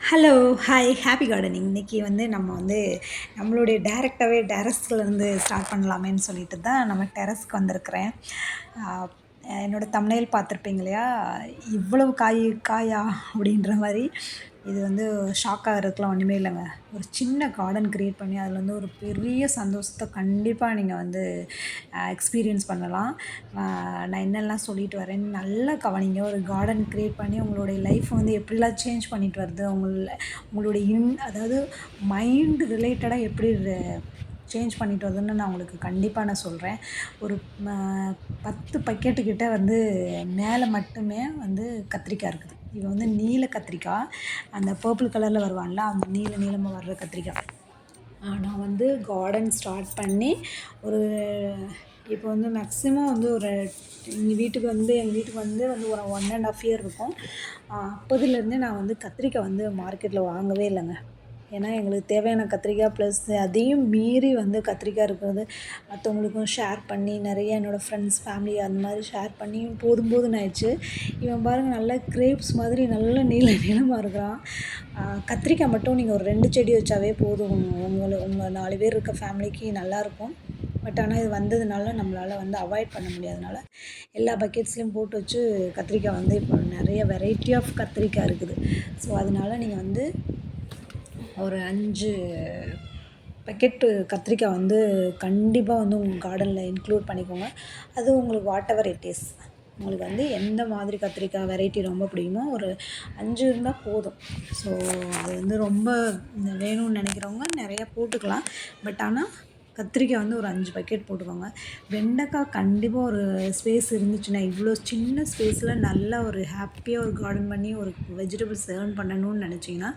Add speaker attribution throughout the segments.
Speaker 1: Hello! Hi! Happy gardening. இன்னைக்கு வந்து நம்ம வந்து நம்மளுடைய டைரக்ட்டாவே டெர்ரஸ்லேருந்து ஸ்டார்ட் பண்ணலாமேன்னு சொல்லிட்டு தான் நம்ம டெர்ரஸ்க்கு வந்திருக்கிறேன். அ என்னோட தம்ப்நெயில் பார்த்துருப்பீங்க இல்லையா? இவ்வளவு காயா? அப்படின்ற மாரி. இது வந்து ஷாக் ஆகுறதுக்குலாம் ஒண்ணுமே இல்லங்க. ஒரு சின்ன கார்டன் கிரியேட் பண்ணி அதில வந்து ஒரு பெரிய சந்தோஷத்த கண்டிப்பா நீங்க வந்து எக்ஸ்பீரியன்ஸ் பண்ணலாம். நான் என்னெல்லாம் சொல்லிட்டு வரேன்னு நல்லா கவனிங்க. ஒரு கார்டன் கிரியேட் பண்ணி உங்களுடைய லைஃப்ப வந்து எப்படிலாம் சேஞ்ச் பண்ணிட்டு வருது, உங்களுடைய அதாவது மைண்ட் ரிலேட்டடா எப்படி சேஞ்ச் பண்ணிட்டு வருதுன்னு நான் உங்களுக்கு கண்டிப்பா நான் சொல்றேன். ஒரு ம 10 பக்கெட்டு கிட்ட வந்து மேல மட்டுமே வந்து கத்திரிக்காய் இருக்குது. இது வந்து நீல கத்திரிக்காய். அந்த பர்பிள் கலர்ல வருவான்ல, அந்த நீல நீளமா வர்ற கத்திரிக்காய். நான் வந்து கார்டன் ஸ்டார்ட் பண்ணி ஒரு இப்போ வந்து மேக்ஸிமம் வந்து ஒரு எங்கள் வீட்டுக்கு வந்து ஒரு 1 1/2 இயர் இருக்கும். அப்போதுலேருந்தே நான் வந்து கத்திரிக்காய் வந்து மார்க்கெட்டில் வாங்கவே இல்லைங்க. ஏன்னா எங்களுக்கு தேவையான கத்திரிக்காய் ப்ளஸ் அதையும் மீறி வந்து கத்திரிக்காய் இருக்கிறது மற்றவங்களுக்கும் ஷேர் பண்ணி நிறைய என்னோடய ஃப்ரெண்ட்ஸ் ஃபேமிலி அந்த மாதிரி ஷேர் பண்ணி போதும் போதும்னு ஆயிடுச்சு. இவன் பாருங்கள் நல்லா கிரேப்ஸ் மாதிரி நல்ல நீளமாக இருக்கிறான். கத்திரிக்காய் மட்டும் நீங்கள் ஒரு 2 செடி வச்சாவே போதும். உங்கள் 4 பேர் இருக்க ஃபேமிலிக்கு நல்லாயிருக்கும். பட் ஆனால் இது வந்ததுனால நம்மளால் வந்து அவாய்ட் பண்ண முடியாதனால எல்லா பக்கெட்ஸ்லேயும் போட்டு வச்சு கத்திரிக்காய் வந்து இப்போ நிறைய வெரைட்டி ஆஃப் கத்திரிக்காய் இருக்குது. ஸோ அதனால நீங்கள் வந்து ஒரு 5 பக்கெட்டு கத்திரிக்காய் வந்து கண்டிப்பாக வந்து உங்கள் கார்டனில் இன்க்ளூட் பண்ணிக்கோங்க. அது உங்களுக்கு வாட்டெவர் இட் இஸ். உங்களுக்கு வந்து எந்த மாதிரி கத்திரிக்காய் வெரைட்டி ரொம்ப பிடிக்குமோ ஒரு 5 இருந்தால் போதும். ஸோ அது வந்து ரொம்ப வேணும்னு நினைக்கிறவங்க நிறையா போட்டுக்கலாம். பட் ஆனால் கத்திரிக்காய் வந்து ஒரு 5 பக்கெட் போட்டுக்கோங்க. வெண்டைக்காய் கண்டிப்பாக ஒரு ஸ்பேஸ் இருந்துச்சுன்னா, இவ்வளோ சின்ன ஸ்பேஸில் நல்லா ஒரு ஹாப்பியாக ஒரு கார்டன் பண்ணி ஒரு வெஜிடபிள்ஸ் ஏர்ன் பண்ணணும்னு நினச்சிங்கன்னா,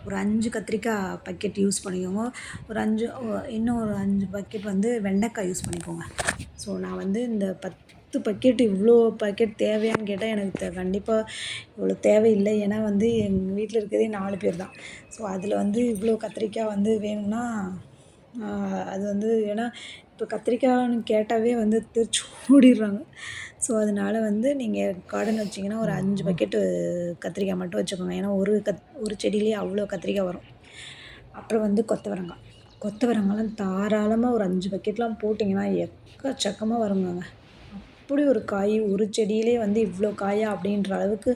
Speaker 1: ஒரு 5 கத்திரிக்காய் பக்கெட் யூஸ் பண்ணிக்கோங்க. இன்னும் ஒரு 5 பக்கெட் வந்து வெண்டைக்காய் யூஸ் பண்ணிக்கோங்க. ஸோ நான் வந்து இந்த 10 பக்கெட் இவ்வளோ பக்கெட் தேவையான்னு கேட்டால் எனக்கு கண்டிப்பாக இவ்வளோ தேவையில்லை. ஏன்னா வந்து எங்கள் வீட்டில் இருக்கிறதே 4 பேர் தான். ஸோ அதில் வந்து இவ்வளோ கத்திரிக்காய் வந்து வேணும்னா அது வந்து ஏன்னா இப்போ கத்திரிக்காய்ன்னு கேட்டாவே வந்து தெரிச்சு ஓடிடுறாங்க. ஸோ அதனால வந்து நீங்கள் கார்டன் வச்சிங்கன்னா ஒரு 5 பக்கெட்டு கத்திரிக்காய் மட்டும் வச்சுக்கோங்க. ஏன்னா ஒரு செடியிலேயே அவ்வளோ கத்திரிக்காய் வரும். அப்புறம் வந்து கொத்தவரங்காலாம் தாராளமாக ஒரு 5 பக்கெட்லாம் போட்டிங்கன்னா எக்கச்சக்கமாக வருங்கங்க. அப்படி ஒரு காய் ஒரு செடியிலே வந்து இவ்வளோ காயா அப்படின்ற அளவுக்கு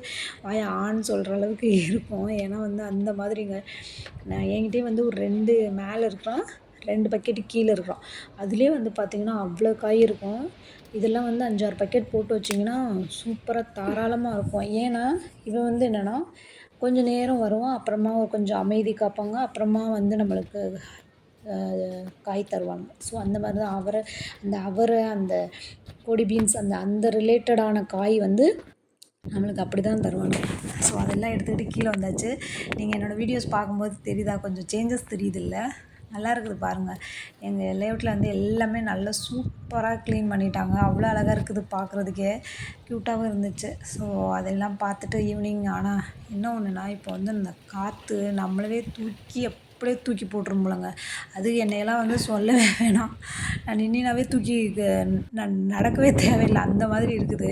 Speaker 1: வாய ஆன்னு சொல்கிற அளவுக்கு இருக்கும். ஏன்னா வந்து அந்த மாதிரிங்க. நான் என்கிட்டயே வந்து ஒரு 2 மேலே இருக்கிறான், 2 பக்கெட்டு கீழே இருக்கிறான். அதுலேயே வந்து பார்த்திங்கன்னா அவ்வளோ காய் இருக்கும். இதெல்லாம் வந்து 5, 6 பக்கெட் போட்டு வச்சிங்கன்னா சூப்பராக தாராளமாக இருக்கும். ஏன்னா இவன் வந்து என்னென்னா கொஞ்சம் நேரம் வருவான், அப்புறமா கொஞ்சம் அமைதி காப்பாங்க, அப்புறமா வந்து நம்மளுக்கு காய் தருவாங்க. ஸோ அந்த மாதிரி தான் அவரை அந்த கொடி பீன்ஸ் அந்த ரிலேட்டடான காய் வந்து நம்மளுக்கு அப்படி தான் தருவாங்க. ஸோ அதெல்லாம் எடுத்துக்கிட்டு கீழே வந்தாச்சு. நீங்கள் என்னோடய வீடியோஸ் பார்க்கும்போது தெரியுதா? கொஞ்சம் சேஞ்சஸ் தெரியுதுல்ல? நல்லா இருக்குது பாருங்கள். எங்கள் லேஅவுட்டில் வந்து எல்லாமே நல்லா சூப்பராக க்ளீன் பண்ணிட்டாங்க. அவ்வளோ அழகாக இருக்குது பார்க்குறதுக்கே. க்யூட்டாகவும் இருந்துச்சு. ஸோ அதெல்லாம் பார்த்துட்டு ஈவினிங் ஆனால் என்ன ஒன்றுனா இப்போ வந்து இந்த காற்று நம்மளவே அப்படியே தூக்கி போட்டுரும் போலங்க. அது என்னையெல்லாம் வந்து சொல்லவே வேணாம். நான் நின்னினாவே நான் நடக்கவே தேவையில்லை அந்த மாதிரி இருக்குது.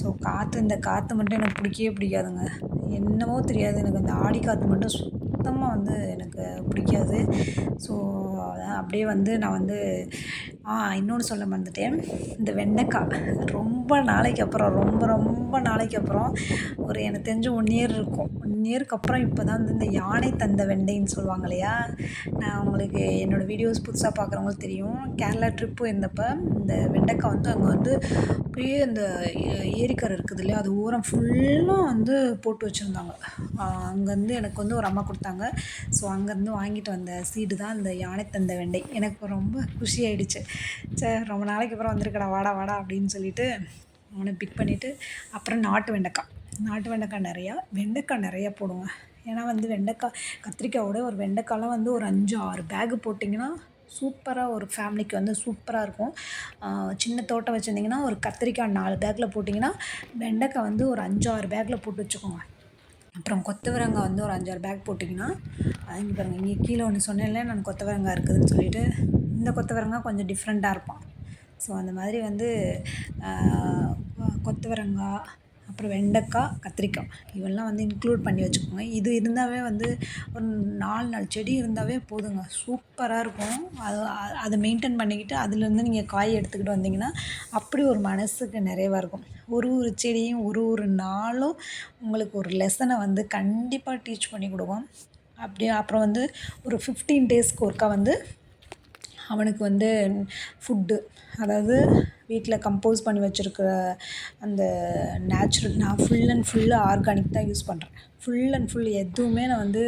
Speaker 1: ஸோ இந்த காற்று மட்டும் எனக்கு பிடிக்கவே பிடிக்காதுங்க. என்னமோ தெரியாது, எனக்கு அந்த ஆடி காற்று மட்டும் சுத்தமாக வந்து எனக்கு பிடிக்காது. ஸோ அப்படியே வந்து நான் வந்து இன்னொன்று சொல்ல மறந்துட்டேன். இந்த வெண்டைக்காய் ரொம்ப நாளைக்கு அப்புறம் ரொம்ப நாளைக்கு அப்புறம் ஒரு எனக்கு தெரிஞ்சு 1 இயர் இருக்கும். 1 இயருக்கு அப்புறம் இப்போ தான் வந்து இந்த யானை தந்த வெண்டைன்னு சொல்லுவாங்க இல்லையா? நான் உங்களுக்கு என்னோடய வீடியோஸ் புதுசாக பார்க்குறவங்களுக்கு தெரியும். கேரளா ட்ரிப் போயிருந்தப்ப இந்த வெண்டைக்காய் வந்து அங்கே வந்து அப்படியே அந்த ஏரிக்கரை இருக்குது இல்லையா? அது ஓரம் ஃபுல்லாக வந்து போட்டு வச்சுருந்தாங்க. அங்கேருந்து எனக்கு வந்து ஒரு அம்மா கொடுத்தாங்க. ஸோ அங்கேருந்து வாங்கிட்டு வந்த சீடு தான் இந்த யானை தந்த வெண்டை. எனக்கு ரொம்ப குஷி ஆயிடுச்சு. ரொம்ப நாளைக்கு அப்புறம் வந்திருக்கடா, வாடா அப்படின்னு சொல்லிட்டு அவனை பிக் பண்ணிவிட்டு அப்புறம் நாட்டு வெண்டைக்காய் நிறையா போடுங்க. ஏன்னா வந்து கத்திரிக்காயோட ஒரு வெண்டைக்காய்லாம் வந்து ஒரு 5, 6 பேகு போட்டிங்கன்னா சூப்பராக ஒரு ஃபேமிலிக்கு வந்து சூப்பராக இருக்கும். சின்ன தோட்டம் வச்சுருந்தீங்கன்னா ஒரு கத்திரிக்காய் 4 பேக்கில் போட்டிங்கன்னா வெண்டைக்காய் வந்து ஒரு 5, 6 பேக்கில் போட்டு வச்சுக்கோங்க. அப்புறம் கொத்தவரங்காய் வந்து ஒரு 5, 6 பேக் போட்டிங்கன்னா இங்கே பாருங்கள், இங்கே கீழே ஒன்று சொன்னேன்ல நான் கொத்தவரங்காய் இருக்குதுன்னு சொல்லிட்டு, இந்த கொத்தவரங்காய் கொஞ்சம் டிஃப்ரெண்ட்டாக இருப்பான். ஸோ அந்த மாதிரி வந்து கொத்தவரங்காய், அப்புறம் வெண்டைக்காய், கத்திரிக்காய் இவெல்லாம் வந்து இன்க்ளூட் பண்ணி வச்சுக்கோங்க. இது இருந்தாவே வந்து ஒரு 4 செடி இருந்தாவே போதுங்க. சூப்பராக இருக்கும். அதை மெயின்டெயின் பண்ணிக்கிட்டு அதுலேருந்து நீங்கள் காய் எடுத்துக்கிட்டு வந்தீங்கன்னா அப்படி ஒரு மனசுக்கு நிறைவாக இருக்கும். ஒரு ஒரு செடியும் ஒரு ஒரு நாளும் உங்களுக்கு ஒரு லெசனை வந்து கண்டிப்பாக டீச் பண்ணி கொடுக்கும். அப்படியே அப்புறம் வந்து ஒரு 15 டேஸ்க்கு ஒருக்கா வந்து அவனுக்கு வந்து ஃபுட்டு, அதாவது வீட்டில் கம்போஸ் பண்ணி வச்சுருக்கிற அந்த நேச்சுரல், நான் ஃபுல் அண்ட் ஃபுல்லு ஆர்கானிக் தான் யூஸ் பண்ணுறேன். ஃபுல் அண்ட் ஃபுல் எதுவுமே நான் வந்து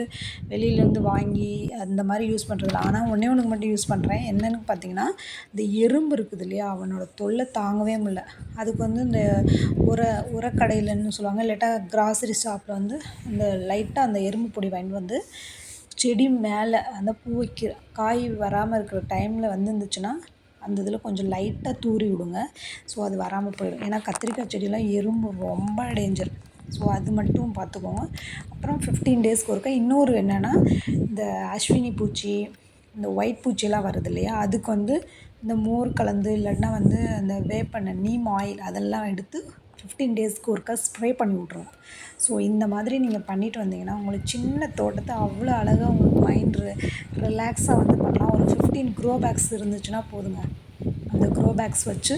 Speaker 1: வெளியிலேருந்து வாங்கி அந்த மாதிரி யூஸ் பண்ணுறதில்ல. ஆனால் ஒன்றுக்கு மட்டும் யூஸ் பண்ணுறேன். என்னென்னு பார்த்தீங்கன்னா, இந்த எறும்பு இருக்குது இல்லையா, அவனோட தொல்லை தாங்கவே முடியல. அதுக்கு வந்து இந்த உரக்கடையிலன்னு சொல்லுவாங்க, இல்லாட்டா கிராசரி ஷாப்பில் வந்து அந்த லைட்டாக அந்த எறும்பு பொடி வாங்கிட்டு வந்து செடி மேலே அந்த பூ வைக்கிற காய் வராமல் இருக்கிற டைமில் வந்துருந்துச்சுன்னா அந்த இதில் கொஞ்சம் லைட்டாக தூறி விடுங்க. ஸோ அது வராமல் போயிடும். ஏன்னா கத்திரிக்காய் செடியெலாம் எறும்பு ரொம்ப டேஞ்சர். ஸோ அது மட்டும் பார்த்துக்கோங்க. அப்புறம் 15 டேஸ்க்கு ஒருக்கா இன்னொரு என்னென்னா, இந்த அஸ்வினி பூச்சி, இந்த ஒயிட் பூச்சியெல்லாம் வருது இல்லையா, அதுக்கு வந்து இந்த மோர் கலந்து இல்லைன்னா வந்து அந்த வேப்பெண்ணெய், நீம் ஆயில் அதெல்லாம் எடுத்து 15 டேஸ்க்கு ஒருக்கா ஸ்ப்ரே பண்ணி விட்ருவோம். ஸோ இந்த மாதிரி நீங்கள் பண்ணிட்டு வந்தீங்கன்னா உங்களுக்கு சின்ன தோட்டத்தை அவ்வளோ அழகாக உங்களுக்கு மைண்ட் ரிலாக்ஸாக வந்து பண்ணலாம். ஒரு 15 க்ரோ பேக்ஸ் இருந்துச்சுன்னா போதுங்க. அந்த க்ரோ பேக்ஸ் வச்சு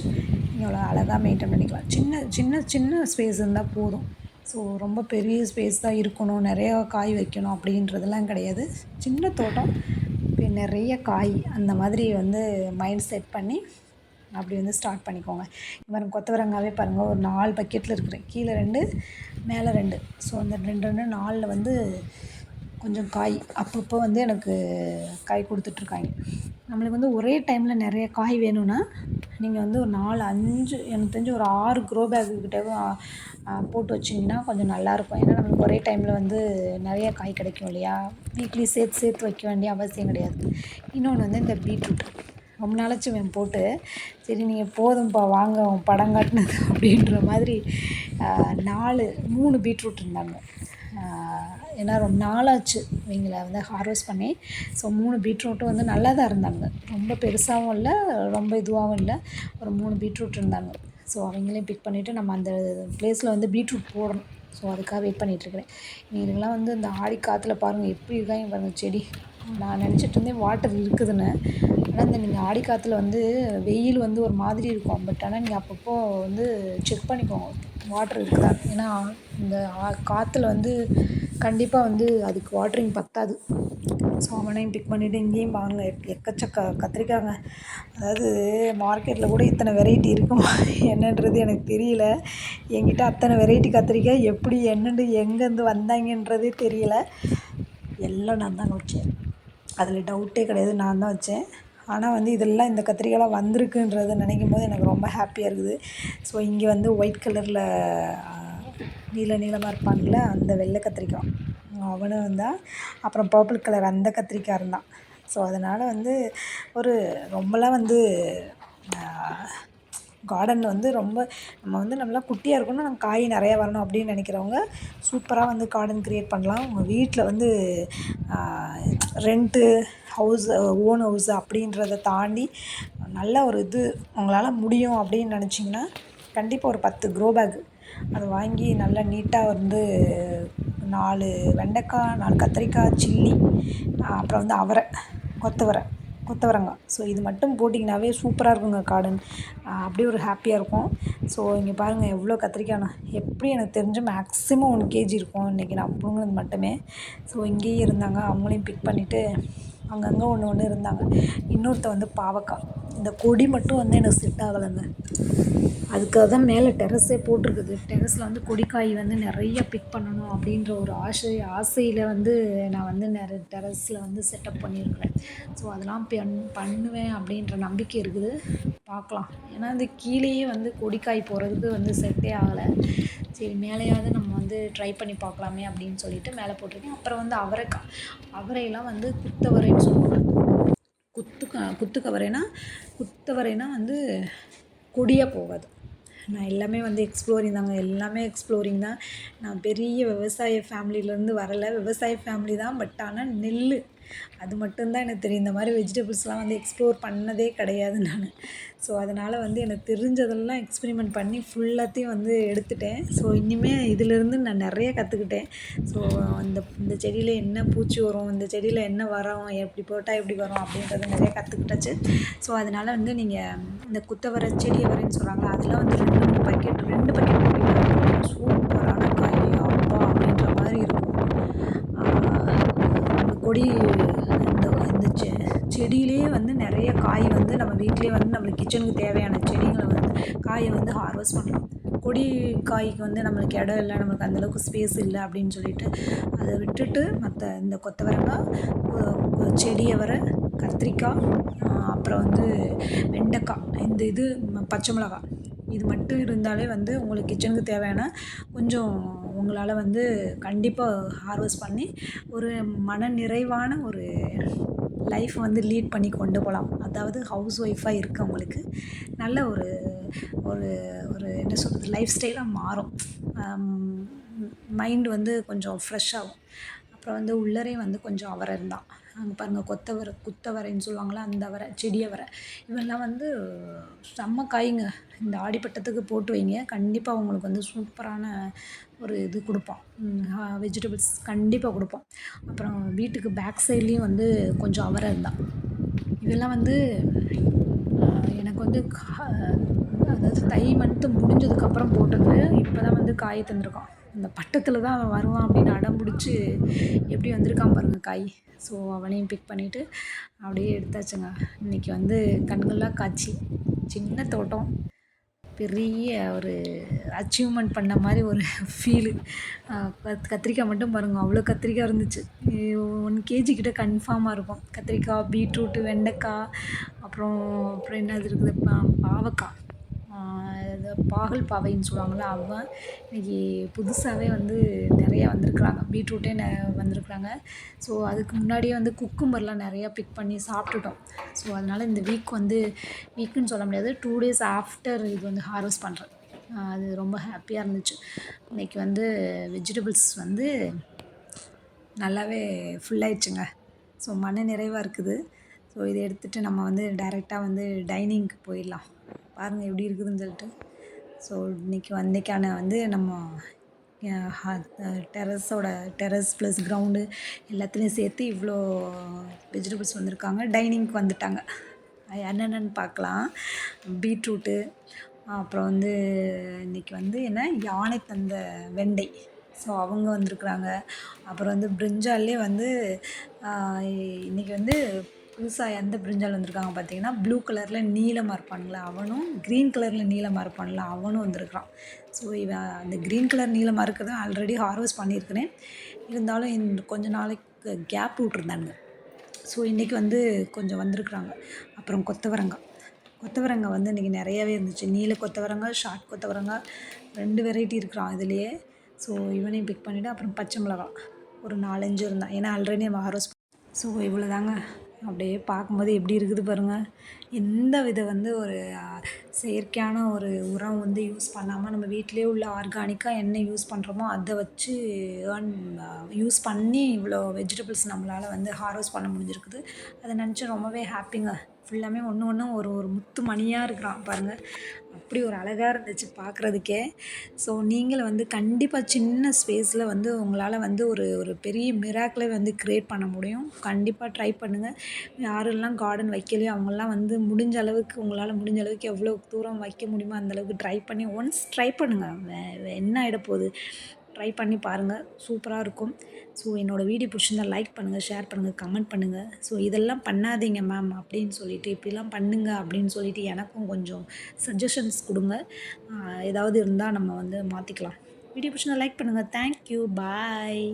Speaker 1: நீங்கள் அழகாக மெயின்டைன் பண்ணிக்கலாம். சின்ன சின்ன சின்ன ஸ்பேஸ் இருந்தால் போதும். ஸோ ரொம்ப பெரிய ஸ்பேஸ் தான் இருக்கணும், நிறையா காய் வைக்கணும் அப்படின்றதெல்லாம் கிடையாது. சின்ன தோட்டம், நிறைய காய், அந்த மாதிரி வந்து மைண்ட் செட் பண்ணி அப்படி வந்து ஸ்டார்ட் பண்ணிக்கோங்க. பாருங்க, கொத்தவரங்காவே பாருங்கள், ஒரு 4 பக்கெட்டில் இருக்கிறேன். கீழே 2, மேலே 2. ஸோ அந்த 2 4ல் வந்து கொஞ்சம் காய் அப்பப்போ வந்து எனக்கு காய் கொடுத்துட்ருக்காங்க. நம்மளுக்கு வந்து ஒரே டைமில் நிறைய காய் வேணும்னா நீங்கள் வந்து ஒரு 4 5 எனக்கு தெரிஞ்சு ஒரு 6 க்ரோ பேக்குக்கிட்டவும் போட்டு வச்சிங்கன்னா கொஞ்சம் நல்லாயிருக்கும். ஏன்னா நம்மளுக்கு ஒரே டைமில் வந்து நிறைய காய் கிடைக்கும் இல்லையா, வீக்லி சேர்த்து சேர்த்து வைக்க வேண்டிய அவசியம் கிடையாது. இன்னொன்று வந்து இந்த பீட்ரூட் ரொம்ப நாளாச்சு இவன் போட்டு, சரி நீங்கள் போதும்ப்பா வாங்க படம் காட்டினது அப்படின்ற மாதிரி 3 பீட்ரூட் இருந்தாங்க. ஏன்னா ரொம்ப நாளாச்சு இவங்கள வந்து ஹார்வெஸ்ட் பண்ணி. ஸோ 3 பீட்ரூட்டும் வந்து நல்லா தான் இருந்தாங்க. ரொம்ப பெருசாகவும் இல்லை, ரொம்ப இதுவாகவும் இல்லை. ஒரு 3 பீட்ரூட் இருந்தாங்க. ஸோ அவங்களையும் பிக் பண்ணிவிட்டு நம்ம அந்த ப்ளேஸில் வந்து பீட்ரூட் போடணும். ஸோ அதுக்காக வெயிட் பண்ணிகிட்ருக்கிறேன். இதுக்கெல்லாம் வந்து இந்த ஆடி காற்றுல பாருங்கள் எப்படி இருக்காங்க பாருங்கள் செடி. நான் நினச்சிட்டு இருந்தேன் வாட்டர் இருக்குதுன்னு. ஆனால் இந்த நீங்கள் ஆடி காற்றுல வந்து வெயில் வந்து ஒரு மாதிரி இருக்கும். பட் ஆனால் நீங்கள் அப்பப்போ வந்து செக் பண்ணிக்கோங்க வாட்டர் இருக்குதா. ஏன்னா இந்த காற்றுல வந்து கண்டிப்பாக வந்து அதுக்கு வாட்டரிங் பத்தாது. ஸோ அவனையும் பிக் பண்ணிவிட்டு இங்கேயும் வாங்க எக்கச்சக்க கத்திரிக்காங்க. அதாவது மார்க்கெட்டில் கூட இத்தனை வெரைட்டி இருக்குமா என்னன்றது எனக்கு தெரியல. என்கிட்ட அத்தனை வெரைட்டி கத்திரிக்காய் எப்படி என்னென்னு எங்கேருந்து வந்தாங்கன்றதே தெரியல. எல்லாம் நான் தாங்க வச்சேன், அதில் டவுட்டே கிடையாது, நான் தான் வச்சேன். ஆனால் வந்து இதெல்லாம் இந்த கத்திரிக்காயெலாம் வந்திருக்குன்றத நினைக்கும் போது எனக்கு ரொம்ப ஹாப்பியாக இருக்குது. ஸோ இங்கே வந்து ஒயிட் கலரில் நீளமாக இருப்பாங்கள்ல, அந்த வெள்ளை கத்திரிக்காய் அவனும் வந்தான். அப்புறம் பர்பிள் கலர் அந்த கத்திரிக்காய் இருந்தான். ஸோ அதனால் வந்து ஒரு ரொம்பலாம் வந்து கார்டன் வந்து ரொம்ப நம்ம வந்து நல்லா குட்டியாக இருக்கணும், நம்ம காய் நிறையா வரணும் அப்படின்னு நினைக்கிறவங்க சூப்பராக வந்து கார்டன் க்ரியேட் பண்ணலாம். உங்கள் வீட்டில் வந்து ரெண்ட்டு ஹவுஸ், ஓன் ஹவுஸ் அப்படின்றத தாண்டி நல்ல ஒரு இது உங்களால் முடியும் அப்படின்னு நினச்சிங்கன்னா கண்டிப்பாக ஒரு 10 க்ரோ பேக் அதை வாங்கி நல்லா நீட்டாக வந்து 4 வெண்டைக்காய், 4 கத்திரிக்காய், சில்லி, அப்புறம் வந்து அவரை, கொத்தவரங்காய். ஸோ இது மட்டும் போட்டிங்கனாவே சூப்பராக இருக்குங்க கார்டன். அப்படியே ஒரு ஹாப்பியாக இருக்கும். ஸோ இங்கே பாருங்கள் எவ்வளோ கத்திரிக்காய்ண்ணா, எப்படி எனக்கு தெரிஞ்சு மேக்ஸிமம் 1 கேஜி இருக்கும் இன்றைக்கி நான் பிடுங்கினது மட்டுமே. ஸோ இங்கேயும் இருந்தாங்க, அவங்களையும் பிக் பண்ணிவிட்டு அங்கங்கே ஒன்று இருந்தாங்க. இன்னொருத்த வந்து பாவக்காய். இந்த கொடி மட்டும் வந்து எனக்கு செட் ஆகலைங்க. அதுக்காக தான் மேலே டெரஸே போட்டிருக்குது. டெரஸில் வந்து கொடிக்காய் வந்து நிறைய பிக் பண்ணணும் அப்படின்ற ஒரு ஆசையில் வந்து நான் வந்து டெரஸில் வந்து செட்டப் பண்ணியிருக்கிறேன். ஸோ அதெல்லாம் பண்ணுவேன் அப்படின்ற நம்பிக்கை இருக்குது. பார்க்கலாம். ஏன்னா இந்த கீழேயே வந்து கொடிக்காய் போகிறதுக்கு வந்து செட்டே ஆகலை. சரி மேலேயாவது நம்ம வந்து ட்ரை பண்ணி பார்க்கலாமே அப்படின்னு சொல்லிட்டு மேலே போட்டிருக்கேன். அப்புறம் வந்து அவரையெல்லாம் வந்து குத்தவரைன்னு சொல்லுவாங்க. குத்தவரைனா வந்து கொடியாக போகாது. நான் எல்லாமே வந்து எக்ஸ்ப்ளோரிங் தாங்க, எல்லாமே எக்ஸ்ப்ளோரிங் தான். நான் பெரிய விவசாய ஃபேமிலியிலேருந்து வரலை, விவசாய ஃபேமிலி தான். பட் ஆனால் அது மட்டும் தான் எனக்கு தெரியும். இந்த மாதிரி வெஜிடபிள்ஸ்லாம் வந்து எக்ஸ்ப்ளோர் பண்ணதே கிடையாது நானு. ஸோ அதனால் வந்து எனக்கு தெரிஞ்சதெல்லாம் எக்ஸ்பெரிமெண்ட் பண்ணி ஃபுல்லாத்தையும் வந்து எடுத்துட்டேன். ஸோ இனிமே இதிலேருந்து நான் நிறைய கற்றுக்கிட்டேன். ஸோ இந்த இந்த செடியில் என்ன பூச்சி வரும், இந்த செடியில் என்ன வரும், எப்படி போட்டால் எப்படி வரும் அப்படின்றத நிறைய கற்றுக்கிட்டாச்சு. ஸோ அதனால் வந்து நீங்கள் இந்த குத்தவரை, செடி அவரைன்னு சொல்கிறாங்களா, அதெல்லாம் வந்து 2, 3 பக்கெட் 2 பக்கெட் போட்டிங்கன்னா சூப்பரான காய் அப்பா அப்படின்ற மாதிரி இருக்கும். இந்த கொடி இந்த இந்த செடியிலேயே வந்து நிறைய காய் வந்து நம்ம வீட்டிலேயே வந்து நம்மளுக்கு கிச்சனுக்கு தேவையான செடிகளை வந்து காயை வந்து ஹார்வெஸ்ட் பண்ணலாம். கொடி காய்க்கு வந்து நம்மளுக்கு இடம் இல்லை, நம்மளுக்கு அந்தளவுக்கு ஸ்பேஸ் இல்லை அப்படின்னு சொல்லிட்டு அதை விட்டுட்டு மற்ற இந்த கொத்தவரங்காய், செடி அவரை, கத்திரிக்காய், அப்புறம் வந்து வெண்டைக்காய், இந்த இது பச்சை மிளகாய், இது மட்டும் இருந்தாலே வந்து உங்களுக்கு கிச்சனுக்கு தேவையான கொஞ்சம் உங்களால் வந்து கண்டிப்பாக ஹார்வெஸ்ட் பண்ணி ஒரு மன நிறைவான ஒரு லைஃப் வந்து லீட் பண்ணி கொண்டு போகலாம். அதாவது ஹவுஸ் ஒய்ஃபாக இருக்கவங்களுக்கு நல்ல ஒரு ஒரு ஒரு என்ன சொல்கிறது, லைஃப் ஸ்டைலாக மாறும். மைண்ட் வந்து கொஞ்சம் ஃப்ரெஷ் ஆகும். அப்புறம் வந்து உள்ளரே வந்து கொஞ்சம் அவரை இருந்தால் அங்கே பாருங்கள், குத்தவரைன்னு சொல்லுவாங்களா, அந்த அவரை, செடி அவரை, இவெல்லாம் வந்து செம்ம காய்ங்க. இந்த ஆடிப்பட்டத்துக்கு போட்டு வைங்க, கண்டிப்பாக உங்களுக்கு வந்து சூப்பரான ஒரு இது கொடுப்போம். வெஜிடபிள்ஸ் கண்டிப்பாக கொடுப்போம். அப்புறம் வீட்டுக்கு பேக் சைட்லேயும் வந்து கொஞ்சம் அவரை இருந்தால், இதெல்லாம் வந்து எனக்கு வந்து அதாவது தை மந்த்து முடிஞ்சதுக்கப்புறம் போட்டது. இப்போ தான் வந்து காய் தந்திருக்கான். இந்த பட்டத்தில் தான் அவன் வருவான் அப்படின்னு அடம் பிடிச்சி எப்படி வந்திருக்கான் பாருங்கள் காய். ஸோ அவனையும் பிக் பண்ணிவிட்டு அப்படியே எடுத்தாச்சுங்க. இன்றைக்கி வந்து கண்கள்லாம் காட்சி. சின்ன தோட்டம், பெரிய ஒரு அச்சீவ்மெண்ட் பண்ண மாதிரி ஒரு ஃபீலு. கத்திரிக்காய் மட்டும் பாருங்கள், அவ்வளோ கத்திரிக்காய் இருந்துச்சு. 1 கேஜி கிட்ட கன்ஃபார்மாக இருக்கும். கத்திரிக்காய், பீட்ரூட்டு, வெண்டைக்காய், அப்புறம் அப்புறம் என்னது இருக்குது, பாவக்காய், இது பாகல் பாவைன்னு சொல்லுவாங்கள்ல, அவன் இன்றைக்கி புதுசாகவே வந்து நிறையா வந்திருக்குறாங்க. பீட்ரூட்டே வந்திருக்குறாங்க. ஸோ அதுக்கு முன்னாடியே வந்து குக்கும்பர்லாம் நிறையா பிக் பண்ணி சாப்பிட்டுட்டோம். ஸோ அதனால் இந்த வீக்குன்னு சொல்ல முடியாது, 2 டேஸ் ஆஃப்டர் இது வந்து ஹார்வெஸ்ட் பண்ணுறேன். அது ரொம்ப ஹாப்பியாக இருந்துச்சு. இன்றைக்கி வந்து வெஜிடபிள்ஸ் வந்து நல்லாவே ஃபுல்லாகிடுச்சுங்க. ஸோ மன நிறைவாக இருக்குது. ஸோ இதை எடுத்துகிட்டு நம்ம வந்து டைரெக்டாக வந்து டைனிங்க்கு போயிடலாம். பாருங்கள் எப்படி இருக்குதுன்னு சொல்லிட்டு. ஸோ இன்றைக்கான வந்து நம்ம டெரஸ் ப்ளஸ் கிரவுண்டு எல்லாத்துலேயும் சேர்த்து இவ்வளோ வெஜிடபிள்ஸ் வந்திருக்காங்க. டைனிங்க்கு வந்துட்டாங்க. என்னென்னு பார்க்கலாம். பீட்ரூட்டு, அப்புறம் வந்து இன்றைக்கி வந்து என்ன, யானை தந்த வெண்டை, ஸோ அவங்க வந்திருக்குறாங்க. அப்புறம் வந்து பிரிஞ்சால்லே வந்து இன்றைக்கி வந்து புதுசாக எந்த பிரிஞ்சால் வந்திருக்காங்க பார்த்தீங்கன்னா, ப்ளூ கலரில் நீலமாக இருப்பான்ல அவனும், க்ரீன் கலரில் நீலமாக இருப்பான்ல அவனும் வந்திருக்கிறான். ஸோ இவன் அந்த க்ரீன் கலர் நீலமாக இருக்கிறத ஆல்ரெடி ஹார்வெஸ்ட் பண்ணியிருக்கிறேன். இருந்தாலும் கொஞ்ச நாளைக்கு கேப் விட்ருந்தானுங்க. ஸோ இன்றைக்கி வந்து கொஞ்சம் வந்திருக்குறாங்க. அப்புறம் கொத்தவரங்காய் வந்து இன்றைக்கி நிறையாவே இருந்துச்சு. நீல கொத்தவரங்காய், ஷார்ட் கொத்தவரங்காய், 2 வெரைட்டி இருக்கிறான் இதுலேயே. ஸோ இவனையும் பிக் பண்ணிவிட்டு, அப்புறம் பச்சை மிளகாய் ஒரு 4, 5 இருந்தான். ஏன்னா ஆல்ரெடி நம்ம ஹார்வெஸ்ட். ஸோ இவ்வளோ தாங்க. அப்படியே பார்க்கும்போது எப்படி இருக்குது பாருங்கள். எந்த வித வந்து ஒரு செயற்கையான ஒரு உரம் வந்து யூஸ் பண்ணாமல் நம்ம வீட்டிலே உள்ள ஆர்கானிக்காக என்ன யூஸ் பண்ணுறோமோ அதை வச்சு யூஸ் பண்ணி இவ்வளோ வெஜிடபிள்ஸ் நம்மளால் வந்து ஹார்வெஸ்ட் பண்ண முடிஞ்சிருக்குது. அதை நினச்சி ரொம்பவே ஹாப்பிங்க. ஃபுல்லாமே ஒன்றும் ஒரு முத்து மணியாக இருக்கிறான் பாருங்கள். அப்படி ஒரு அழகாக இருந்துச்சு பார்க்குறதுக்கே. ஸோ நீங்களும் வந்து கண்டிப்பாக சின்ன ஸ்பேஸில் வந்து உங்களால் வந்து ஒரு பெரிய மிராக்கிளை வந்து க்ரியேட் பண்ண முடியும். கண்டிப்பாக ட்ரை பண்ணுங்கள். யாரெல்லாம் கார்டன் வைக்கலையோ அவங்கெல்லாம் வந்து முடிஞ்ச அளவுக்கு, உங்களால் முடிஞ்ச அளவுக்கு எவ்வளோ தூரம் வைக்க முடியுமோ அந்தளவுக்கு ட்ரை பண்ணி ஒன்ஸ் ட்ரை பண்ணுங்கள். என்ன ஆகிடப்போகுது, ட்ரை பண்ணி பாருங்கள். சூப்பராக இருக்கும். ஸோ என்னோடய வீடியோ பிடிச்சிருந்தா லைக் பண்ணுங்கள், ஷேர் பண்ணுங்கள், கமெண்ட் பண்ணுங்கள். ஸோ இதெல்லாம் பண்ணாதீங்க மேம் அப்படின்னு சொல்லிட்டு, இப்படிலாம் பண்ணுங்க அப்படின்னு சொல்லிட்டு எனக்கும் கொஞ்சம் சஜஷன்ஸ் கொடுங்க. ஏதாவது இருந்தால் நம்ம வந்து மாற்றிக்கலாம். வீடியோ பிடிச்சிருந்தா லைக் பண்ணுங்கள். தேங்க்யூ, பாய்.